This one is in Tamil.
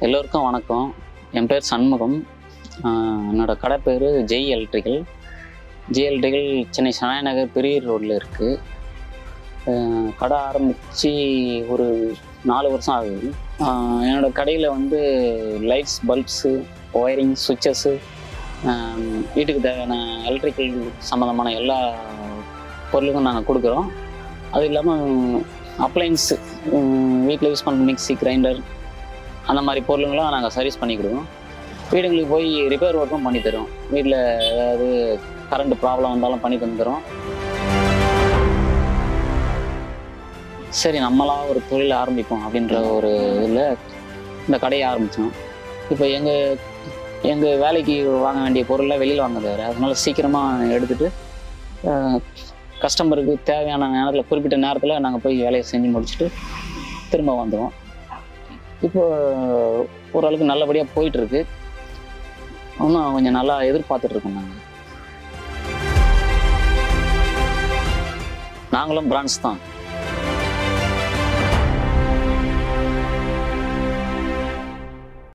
எல்லோருக்கும் வணக்கம். என் பேர் சண்முகம். என்னோட கடை பேர் ஜெய் எலக்ட்ரிக்கல். சென்னை சனாய் நகர் பெரிய ரோட்டில் இருக்குது. கடை ஆரம்பித்து ஒரு 4 வருஷம் ஆகுது. என்னோடய கடையில் வந்து லைட்ஸ், பல்ப்ஸு, ஒயரிங், சுவிட்சஸ்ஸு, வீட்டுக்கு தேவையான எலக்ட்ரிக்கல் சம்மந்தமான எல்லா பொருளுக்கும் நாங்கள் கொடுக்குறோம். அது இல்லாமல் அப்ளைன்ஸு, வீட்டில் யூஸ் பண்ணுற மிக்சி, கிரைண்டர், அந்த மாதிரி பொருளுங்களாம் நாங்கள் சர்வீஸ் பண்ணி கொடுவோம். வீடுங்களுக்கு போய் ரிப்பேர் ஒர்க்கும் பண்ணி தரோம். வீட்டில் ஏதாவது கரண்ட் ப்ராப்ளம் வந்தாலும் பண்ணி தந்துடுறோம். சரி, நம்மளாக ஒரு தொழில் ஆரம்பிப்போம் அப்படின்ற ஒரு இதில் இந்த கடையை ஆரம்பித்தோம். இப்போ எங்கள் வேலைக்கு வாங்க வேண்டிய பொருளெலாம் வெளியில் வாங்க தேவை. அதனால சீக்கிரமாக எடுத்துகிட்டு கஸ்டமருக்கு தேவையான நேரத்தில், குறிப்பிட்ட நேரத்தில் நாங்கள் போய் வேலையை செஞ்சு முடிச்சுட்டு திரும்ப வந்துடுவோம். இப்போ ஓரளவுக்கு நல்லபடியாக போயிட்டுருக்கு. இன்னும் கொஞ்சம் நல்லா எதிர்பார்த்துட்ருக்கோம். நாங்களும் பிரான்ச் தான்.